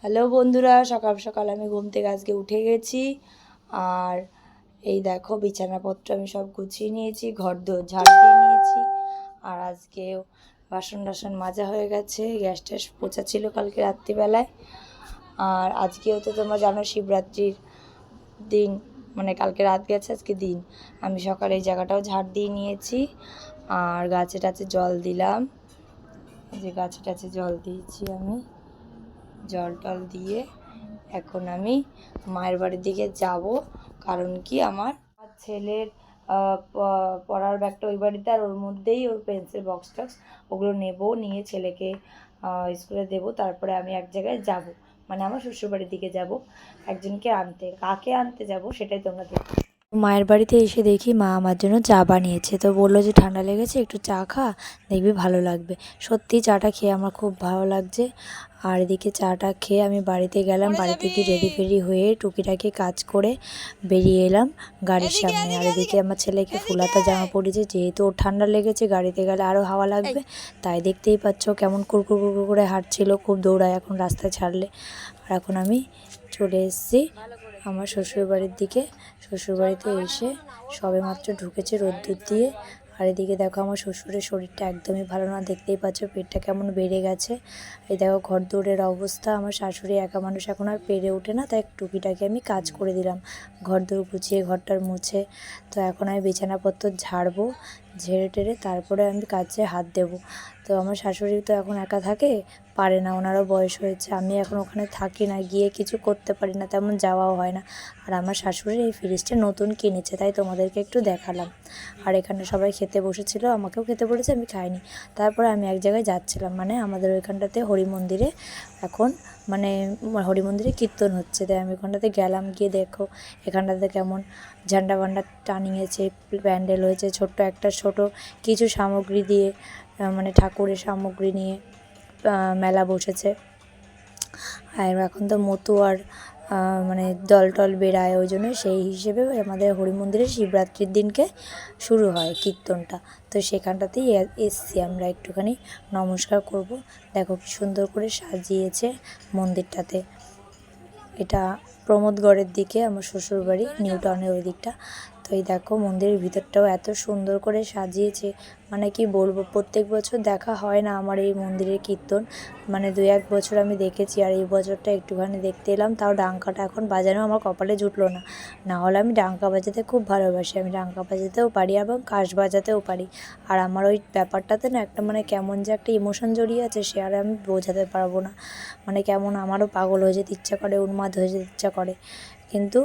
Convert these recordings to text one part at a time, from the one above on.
Hello বন্ধুরা, সকাল সকাল আমি ঘুম থেকে আজকে উঠে গেছি। আর এই দেখো বিছানাপত্র আমি সব গুছিয়ে নিয়েছি, ঘর দোর ঝাড় দিয়ে নিয়েছি। আর আজকে বাসন টাসন মাজা হয়ে গেছে, গ্যাস ট্যাস পোছা ছিল কালকে রাত্রিবেলায়। আর আজকেও তো তোমরা জানো শিবরাত্রির দিন, মানে কালকে রাত গেছে আজকে দিন। আমি সকালে এই জায়গাটাও ঝাড় দিয়ে নিয়েছি। আর গাছে টাছে জল দিলাম, যে গাছে টাছে জল দিয়েছি আমি, জল টল দিয়ে এখন আমি মায়ের বাড়ির দিকে যাব। কারণ কি আমার ছেলের পড়ার ব্যাগটা ওই বাড়িতে, আর ওর মধ্যেই ওর পেন্সিল বক্স টক্স ওগুলো নেব, নিয়ে ছেলেকে স্কুলে দেব। তারপরে আমি এক জায়গায় যাব, মানে আমার শ্বশুরবাড়ির দিকে যাব একজনকে আনতে। কাকে আনতে যাব সেটাই তোমরা দেখো। মায়ের বাড়িতে এসে দেখি মা আমার জন্য চা বানিয়েছে। তো বললো যে ঠান্ডা লেগেছে, একটু চা খা, দেখবি ভালো লাগবে। সত্যি চাটা খেয়ে আমার খুব ভালো লাগছে। আর এদিকে চাটা খেয়ে আমি বাড়িতে গেলাম। বাড়িতে গিয়ে রেডি ফেডি হয়ে টুকিটাকি কাজ করে বেরিয়ে এলাম গাড়ির সামনে। আর এদিকে আমার ছেলেকে ফুলাতা জামা পড়েছে, যেহেতু ওর ঠান্ডা লেগেছে, গাড়িতে গেলে আরও হাওয়া লাগবে, তাই দেখতেই পাচ্ছ কেমন কুরকুর কুরকুর করে হাঁটছিল, খুব দৌড়ায় এখন রাস্তায় ছাড়লে। আর এখন আমি চলে এসেছি আমার শ্বশুরবাড়ির দিকে। শ্বশুরবাড়িতে এসে সবে মাত্র ঢুকেছে রোদ্দুর দিয়ে। আর এদিকে দেখো আমার শ্বশুরের শরীরটা একদমই ভালো না, দেখতেই পাচ্ছ পেটটা কেমন বেড়ে গেছে। এই দেখো ঘর দৌড়ের অবস্থা। আমার শাশুড়ি একা মানুষ এখন আর পেরে ওঠে না, তাই টুকিটাকি আমি কাজ করে দিলাম, ঘর দৌড় গুছিয়ে ঘরটার মুছে। তো এখন আমি বিছানাপত্র ঝাড়বো, ঝেড়ে টেড়ে তারপরে আমি কাজে হাত দেবো। তো আমার শাশুড়ি তো এখন একা থাকে, পারে না, ওনারও বয়স হয়েছে। আমি এখন ওখানে থাকি না, গিয়ে কিছু করতে পারি না, তেমন যাওয়াও হয় না। আর আমার শাশুড়ি এই ফ্রিজটা নতুন কিনেছে, তাই তোমাদেরকে একটু দেখালাম। আর এখানে সবাই খেতে বসেছিল, আমাকেও খেতে বলেছে, আমি খাইনি। তারপরে আমি এক জায়গায় যাচ্ছিলাম, মানে আমাদের ওইখানটাতে হরি মন্দিরে এখন, মানে হরি মন্দিরে কীর্তন হচ্ছে, তাই আমি ওখানটাতে গেলাম। গিয়ে দেখো এখানটাতে কেমন ঝান্ডা ফান্ডা টানিয়েছে, প্যান্ডেল হয়েছে, ছোট কিছু সামগ্রী দিয়ে, মানে ঠাকুরের সামগ্রী নিয়ে মেলা বসেছে। আর এখন তো মতুয়ার মানে দল টল বেরায়, ওই জন্য সেই হিসেবে আমাদের হরি মন্দিরে শিবরাত্রির দিনকে শুরু হয় কীর্তনটা। তো সেখানটাতেই এসছি আমরা একটুখানি নমস্কার করব। দেখো কি সুন্দর করে সাজিয়েছে মন্দিরটাতে। এটা প্রমোদগড়ের দিকে আমার শ্বশুরবাড়ি, নিউ টাউনের ওই দিকটা। তো এই দেখো মন্দিরের ভিতরটাও এত সুন্দর করে সাজিয়েছে, মানে কি বলবো, প্রত্যেক বছর দেখা হয় না আমার এই মন্দিরের কীর্তন, মানে 2-1 বছর আমি দেখেছি। আর এই বছরটা একটুখানি দেখতে এলাম, তাও ডাঙ্কাটা এখন বাজানো আমার কপালে জুটলো না। না হলে আমি ডাঙ্কা বাজাতে খুব ভালোবাসি, আমি ডাঙ্কা বাজাতেও পারি এবং কাশ বাজাতেও পারি। আর আমার ওই ব্যাপারটাতে না একটা মানে কেমন যে একটা ইমোশন জড়িয়ে আছে, সে আর আমি বোঝাতে পারবো না। মানে কেমন আমারও পাগল হয়ে যেতে ইচ্ছা করে, উন্মাদ হয়ে যেতে ইচ্ছা করে, কিন্তু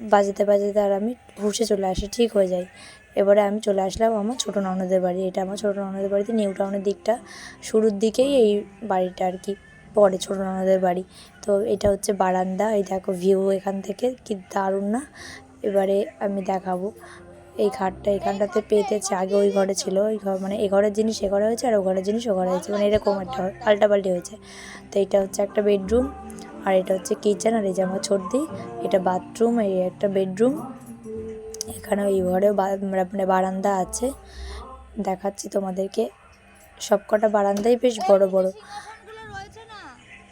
বাজাতে বাজাতে আর আমি হুঁশে চলে আসি, ঠিক হয়ে যাই। এবারে আমি চলে আসলাম আমার ছোটো ননদের বাড়ি। এটা আমার ছোটো ননদের বাড়িতে নিউ টাউনের দিকটা, শুরুর দিকেই এই বাড়িটা আর কি পড়ে, ছোটো ননদের বাড়ি। তো এটা হচ্ছে বারান্দা, এই দেখো ভিউ এখান থেকে কি দারুণ না। এবারে আমি দেখাবো এই খাটটা এখানটাতে পেতেছে, আগে ওই ঘরে ছিল, ওই ঘর মানে এ ঘরের জিনিস এ ঘরে হয়েছে, আর ও ঘরের জিনিস ও ঘরে হয়েছে, মানে এরকম একটা পাল্টাপাল্টি হয়েছে। তো এটা হচ্ছে একটা বেডরুম, আর এটা হচ্ছে কিচেন, আর এই যে আমার ছোটদি, এটা বাথরুম, এই একটা বেডরুম। এখানে এই ঘরেও মানে বারান্দা আছে, দেখাচ্ছি তোমাদেরকে। সব কটা বারান্দাই বেশ বড় বড়।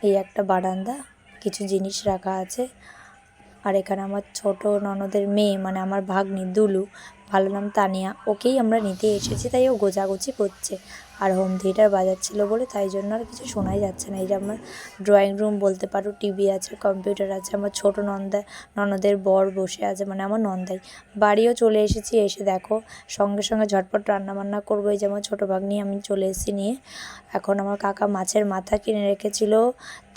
এই একটা বারান্দা, কিছু জিনিস রাখা আছে। আর এখানে আমার ছোট ননদের মেয়ে, মানে আমার ভাগ্নি দুলু, ভালো নাম তানিয়া, ওকেই আমরা নিতে এসেছি, তাই ও গোছাগুছি করছে। আর হোম থিয়েটার বাজাচ্ছিল বলে তাই জন্য আর কিছু শোনাই যাচ্ছে না। এই যে আমার ড্রয়িং রুম বলতে পারো, টিভি আছে, কম্পিউটার আছে। আমার ছোটো ননদের বর বসে আছে, মানে আমার নন্দাই। বাড়িও চলে এসেছি, এসে দেখো সঙ্গে সঙ্গে ঝটপট রান্নাবান্না করবো। এই যে আমার ছোটো ভাগ্নি আমি চলে এসেছি নিয়ে। এখন আমার কাকা মাছের মাথা কিনে রেখেছিল,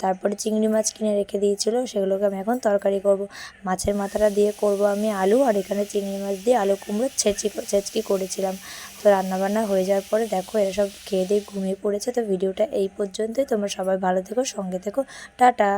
তারপরে চিংড়ি মাছ কিনে রেখে দিয়েছিল, সেগুলোকে আমি এখন তরকারি করব। মাছের মাথাটা দিয়ে করব আমি আলু, আর এখানে চিংড়ি মাছ দিয়ে আলু কুমড়ো ছেঁচকি করেছিলাম। তো রান্নাবান্না হয়ে যাওয়ার পরে দেখো এরা সব খেয়ে দিয়ে ঘুমিয়ে পড়েছে। তো ভিডিওটা এই পর্যন্তই, তোমরা সবাই ভালো থেকো, সঙ্গে থেকো, টাটা।